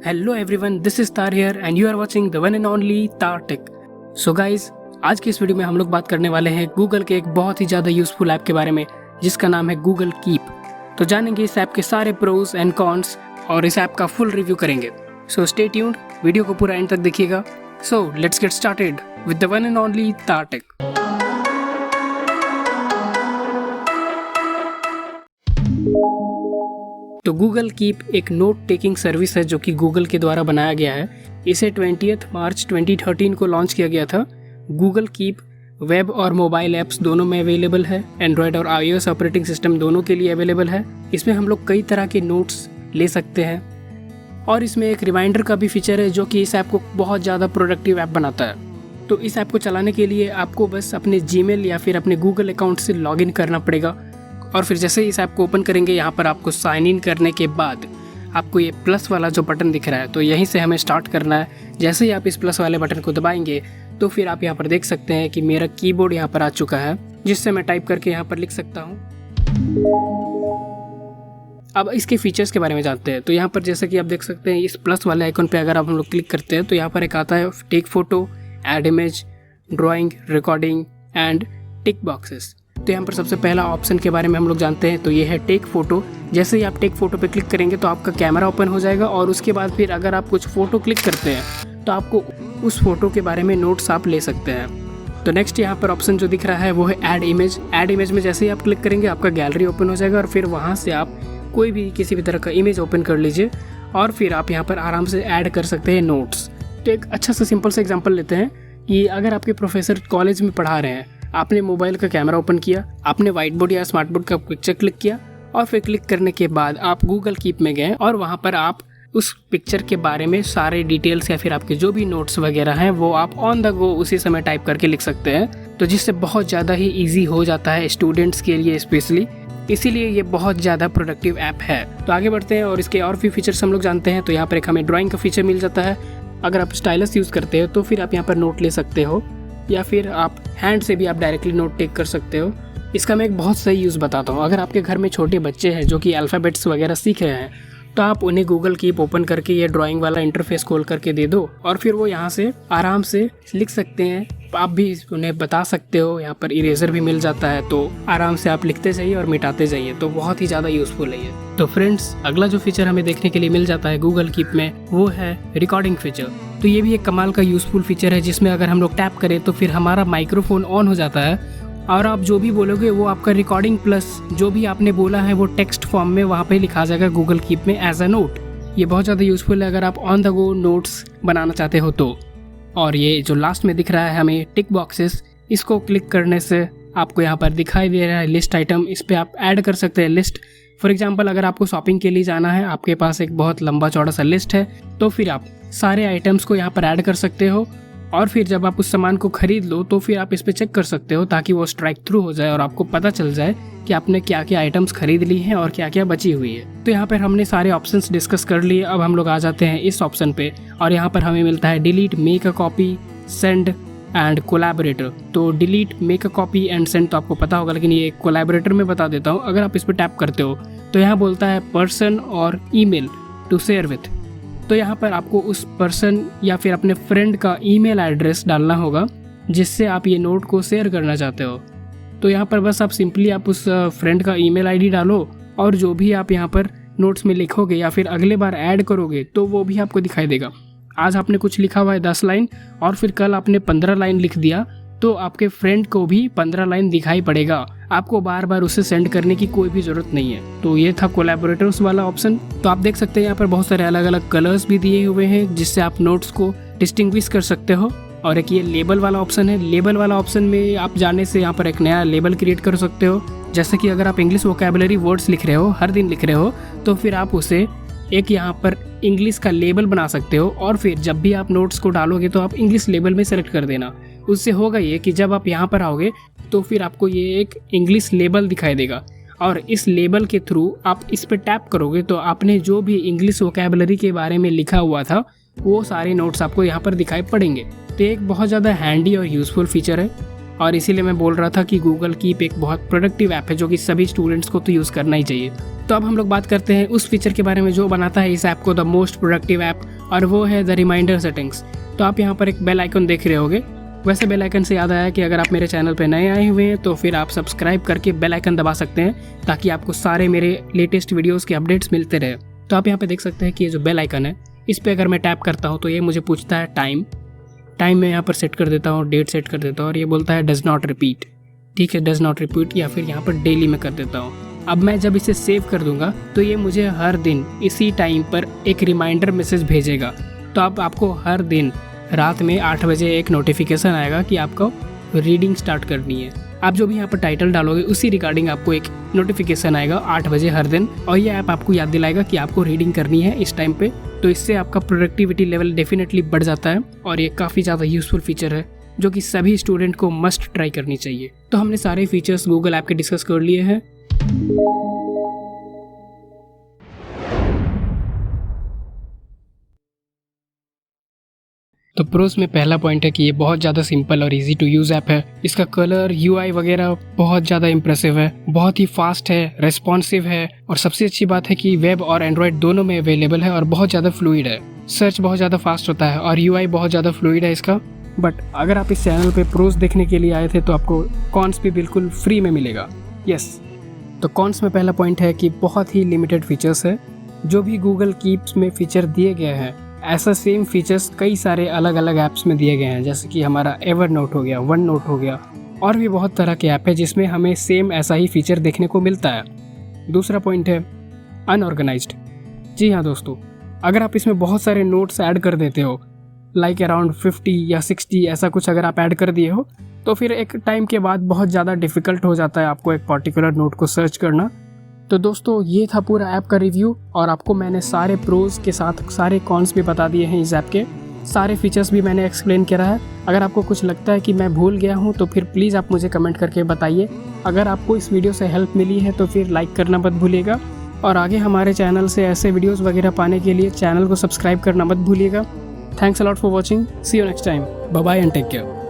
Hello everyone, this is Taar here and you are watching the one and only Taar tech. So guys, आज की इस video में हम लोग बात करने वाले हैं गूगल के एक बहुत ही ज़्यादा यूजफुल ऐप के बारे में जिसका नाम है गूगल कीप। तो जानेंगे इस ऐप के सारे प्रोज एंड कॉन्स और इस ऐप का फुल रिव्यू करेंगे। सो स्टे ट्यून्ड, वीडियो को पूरा एंड तक देखिएगा। So let's get started with the one and only Taar take. तो गूगल कीप एक नोट टेकिंग सर्विस है जो कि गूगल के द्वारा बनाया गया है। इसे 20 मार्च 2013 को लॉन्च किया गया था। गूगल कीप वेब और मोबाइल ऐप्स दोनों में अवेलेबल है। एंड्रॉयड और iOS ऑपरेटिंग सिस्टम दोनों के लिए अवेलेबल है। इसमें हम लोग कई तरह के नोट्स ले सकते हैं और इसमें एक रिमाइंडर का भी फीचर है जो कि इस ऐप को बहुत ज़्यादा प्रोडक्टिव ऐप बनाता है। तो इस ऐप को चलाने के लिए आपको बस अपने जीमेल या फिर अपने गूगल अकाउंट से लॉगिन करना पड़ेगा और फिर जैसे ही इस ऐप को ओपन करेंगे, यहाँ पर आपको साइन इन करने के बाद आपको ये प्लस वाला जो बटन दिख रहा है, तो यहीं से हमें स्टार्ट करना है। जैसे ही आप इस प्लस वाले बटन को दबाएंगे तो फिर आप यहाँ पर देख सकते हैं कि मेरा कीबोर्ड यहाँ पर आ चुका है जिससे मैं टाइप करके यहाँ पर लिख सकता हूँ। अब इसके फीचर्स के बारे में जानते हैं। तो यहाँ पर जैसे कि आप देख सकते हैं, इस प्लस वाले आइकन पे अगर आप हम लोग क्लिक करते हैं तो यहाँ पर एक आता है take photo, add image, drawing, recording and tick boxes. तो यहाँ पर सबसे पहला ऑप्शन के बारे में हम लोग जानते हैं, तो ये है टेक फोटो। जैसे ही आप टेक फोटो पे क्लिक करेंगे तो आपका कैमरा ओपन हो जाएगा और उसके बाद फिर अगर आप कुछ फ़ोटो क्लिक करते हैं तो आपको उस फोटो के बारे में नोट्स आप ले सकते हैं। तो नेक्स्ट यहाँ पर ऑप्शन जो दिख रहा है वो है ऐड इमेज। ऐड इमेज में जैसे ही आप क्लिक करेंगे आपका गैलरी ओपन हो जाएगा और फिर वहाँ से आप कोई भी किसी भी तरह का इमेज ओपन कर लीजिए और फिर आप यहाँ पर आराम से ऐड कर सकते हैं नोट्स। तो एक अच्छा सा सिंपल सा एग्जाम्पल लेते हैं कि अगर आपके प्रोफेसर कॉलेज में पढ़ा रहे हैं, आपने मोबाइल का कैमरा ओपन किया, आपने व्हाइट बोर्ड या स्मार्ट बोर्ड का पिक्चर क्लिक किया और फिर क्लिक करने के बाद आप गूगल कीप में गए और वहाँ पर आप उस पिक्चर के बारे में सारे डिटेल्स या फिर आपके जो भी नोट्स वगैरह हैं वो आप ऑन द गो उसी समय टाइप करके लिख सकते हैं। तो जिससे बहुत ज़्यादा ही ईजी हो जाता है स्टूडेंट्स के लिए स्पेशली, इसीलिए ये बहुत ज़्यादा प्रोडक्टिव ऐप है। तो आगे बढ़ते हैं और इसके और भी फीचर्स हम लोग जानते हैं। तो यहाँ पर एक हमें ड्राइंग का फीचर मिल जाता है। अगर आप स्टाइलस यूज़ करते हो तो फिर आप यहाँ पर नोट ले सकते हो या फिर आप हैंड से भी आप डायरेक्टली नोट टेक कर सकते हो। इसका मैं एक बहुत सही यूज़ बताता हूँ। अगर आपके घर में छोटे बच्चे हैं जो कि अल्फ़ाबेट्स वगैरह सीख रहे हैं तो आप उन्हें गूगल कीप ओपन करके ये ड्राइंग वाला इंटरफेस खोल करके दे दो और फिर वो यहाँ से आराम से लिख सकते हैं। आप भी उन्हें बता सकते हो, यहाँ पर इरेजर भी मिल जाता है तो आराम से आप लिखते जाइए और मिटाते जाइए। तो बहुत ही ज़्यादा यूज़फुल है ये। तो फ्रेंड्स, अगला जो फीचर हमें देखने के लिए मिल जाता है गूगल कीप में वो है रिकॉर्डिंग फीचर। तो ये भी एक कमाल का यूज़फुल फीचर है जिसमें अगर हम लोग टैप करें तो फिर हमारा माइक्रोफोन ऑन हो जाता है और आप जो भी बोलोगे वो आपका रिकॉर्डिंग प्लस जो भी आपने बोला है वो टेक्स्ट फॉर्म में वहाँ पे लिखा जाएगा गूगल कीप में एज अ नोट। ये बहुत ज़्यादा यूज़फुल है अगर आप ऑन द गो नोट्स बनाना चाहते हो तो। और ये जो लास्ट में दिख रहा है हमें टिक बॉक्सेस, इसको क्लिक करने से आपको यहाँ पर दिखाई दे रहा है लिस्ट आइटम। इस पर आप ऐड कर सकते हैं लिस्ट। फॉर एग्जांपल, अगर आपको शॉपिंग के लिए जाना है, आपके पास एक बहुत लंबा चौड़ा सा लिस्ट है, तो फिर आप सारे आइटम्स को यहाँ पर ऐड कर सकते हो और फिर जब आप उस सामान को खरीद लो तो फिर आप इस पर चेक कर सकते हो ताकि वो स्ट्राइक थ्रू हो जाए और आपको पता चल जाए कि आपने क्या क्या आइटम्स खरीद ली हैं और क्या क्या बची हुई है। तो यहाँ पर हमने सारे ऑप्शंस डिस्कस कर लिए। अब हम लोग आ जाते हैं इस ऑप्शन पे और यहाँ पर हमें मिलता है delete, make a copy, send and collaborator. तो delete, make a copy and send तो आपको पता होगा, लेकिन ये कोलैबोरेटर में बता देता हूँ। अगर आप इस पर टैप करते हो तो यहाँ बोलता है पर्सन और ईमेल टू शेयर विथ। तो यहाँ पर आपको उस पर्सन या फिर अपने फ्रेंड का ईमेल एड्रेस डालना होगा जिससे आप ये नोट को शेयर करना चाहते हो। तो यहाँ पर बस आप सिंपली आप उस फ्रेंड का ईमेल आईडी डालो और जो भी आप यहाँ पर नोट्स में लिखोगे या फिर अगले बार ऐड करोगे तो वो भी आपको दिखाई देगा। आज आपने कुछ लिखा हुआ है 10 लाइन और फिर कल आपने 15 लाइन लिख दिया तो आपके फ्रेंड को भी 15 लाइन दिखाई पड़ेगा। आपको बार बार उसे सेंड करने की कोई भी ज़रूरत नहीं है। तो ये था कोलैबोरेटर्स वाला ऑप्शन। तो आप देख सकते हैं यहाँ पर बहुत सारे अलग अलग कलर्स भी दिए हुए हैं जिससे आप नोट्स को डिस्टिंग्विश कर सकते हो। और एक ये लेबल वाला ऑप्शन है। लेबल वाला ऑप्शन में आप जाने से यहाँ पर एक नया लेबल क्रिएट कर सकते हो। जैसे कि अगर आप इंग्लिश वोकैबुलरी वर्ड्स लिख रहे हो, हर दिन लिख रहे हो, तो फिर आप उसे एक यहाँ पर इंग्लिश का लेबल बना सकते हो और फिर जब भी आप नोट्स को डालोगे तो आप इंग्लिश लेबल में सेलेक्ट कर देना। उससे होगा ये कि जब आप यहाँ पर आओगे तो फिर आपको ये एक इंग्लिश लेबल दिखाई देगा और इस लेबल के थ्रू आप इस पर टैप करोगे तो आपने जो भी इंग्लिश वोकैबुलरी के बारे में लिखा हुआ था वो सारे नोट्स आपको यहाँ पर दिखाई पड़ेंगे। तो एक बहुत ज़्यादा हैंडी और यूज़फुल फीचर है और इसीलिए मैं बोल रहा था कि गूगल कीप एक बहुत प्रोडक्टिव ऐप है जो कि सभी स्टूडेंट्स को तो यूज़ करना ही चाहिए। तो अब हम लोग बात करते हैं उस फीचर के बारे में जो बनाता है इस ऐप को द मोस्ट प्रोडक्टिव ऐप, और वो है द रिमाइंडर सेटिंग्स। तो आप यहाँ पर एक बेल आइकन देख रहे होगे। वैसे बेल आइकन से याद आया कि अगर आप मेरे चैनल पर नए आए हुए हैं तो फिर आप सब्सक्राइब करके बेल आइकन दबा सकते हैं ताकि आपको सारे मेरे लेटेस्ट वीडियोज़ के अपडेट्स मिलते रहे। तो आप यहाँ पे देख सकते हैं कि ये जो बेल आइकन है इस पर अगर मैं टैप करता हूँ तो ये मुझे पूछता है टाइम मैं यहाँ पर सेट कर देता हूँ, डेट सेट कर देता हूँ, और ये बोलता है डज नॉट रिपीट। ठीक है, डज नॉट रिपीट, या फिर यहाँ पर डेली में कर देता हूँ। अब मैं जब इसे सेव कर दूंगा तो ये मुझे हर दिन इसी टाइम पर एक रिमाइंडर मैसेज भेजेगा। तो अब आपको हर दिन रात में 8 बजे एक नोटिफिकेशन आएगा कि आपको रीडिंग स्टार्ट करनी है। आप जो भी यहाँ पर टाइटल डालोगे उसी रिगार्डिंग आपको एक नोटिफिकेशन आएगा 8 बजे हर दिन, और ये ऐप आपको याद दिलाएगा कि आपको रीडिंग करनी है इस टाइम पे। तो इससे आपका प्रोडक्टिविटी लेवल डेफिनेटली बढ़ जाता है, और ये काफ़ी ज़्यादा यूजफुल फीचर है जो कि सभी स्टूडेंट को मस्ट ट्राई करनी चाहिए। तो हमने सारे फीचर्स गूगल ऐप के डिस्कस कर लिए हैं। तो प्रोस में पहला पॉइंट है कि ये बहुत ज़्यादा सिंपल और इजी टू यूज़ ऐप है। इसका कलर, यूआई वगैरह बहुत ज़्यादा इंप्रेसिव है, बहुत ही फास्ट है, रेस्पॉन्सिव है, और सबसे अच्छी बात है कि वेब और एंड्रॉयड दोनों में अवेलेबल है और बहुत ज़्यादा फ्लूइड है। सर्च बहुत ज़्यादा फास्ट होता है और यूआई बहुत ज़्यादा फ्लूइड है इसका। बट अगर आप इस चैनल पे प्रोस देखने के लिए आए थे तो आपको कॉन्स भी बिल्कुल फ्री में मिलेगा। यस, तो कॉन्स में पहला पॉइंट है कि बहुत ही लिमिटेड फीचर्स है। जो भी गूगल कीप्स में फीचर दिए गए हैं ऐसा सेम फीचर्स कई सारे अलग अलग ऐप्स में दिए गए हैं, जैसे कि हमारा एवरनोट हो गया, वन नोट हो गया, और भी बहुत तरह के ऐप है जिसमें हमें सेम ऐसा ही फीचर देखने को मिलता है। दूसरा पॉइंट है अनऑर्गेनाइज्ड। जी हाँ दोस्तों, अगर आप इसमें बहुत सारे नोट्स ऐड कर देते हो, लाइक अराउंड 50 या 60 ऐसा कुछ अगर आप ऐड कर दिए हो, तो फिर एक टाइम के बाद बहुत ज़्यादा डिफ़िकल्ट हो जाता है आपको एक पर्टिकुलर नोट को सर्च करना। तो दोस्तों ये था पूरा ऐप का रिव्यू, और आपको मैंने सारे प्रोज के साथ सारे कॉन्स भी बता दिए हैं इस ऐप के। सारे फीचर्स भी मैंने एक्सप्लेन करा है। अगर आपको कुछ लगता है कि मैं भूल गया हूँ तो फिर प्लीज़ आप मुझे कमेंट करके बताइए। अगर आपको इस वीडियो से हेल्प मिली है तो फिर लाइक करना मत भूलिएगा, और आगे हमारे चैनल से ऐसे वीडियोस वगैरह पाने के लिए चैनल को सब्सक्राइब करना मत भूलिएगा। Thanks a lot for watching. See you next time. Bye bye and take care.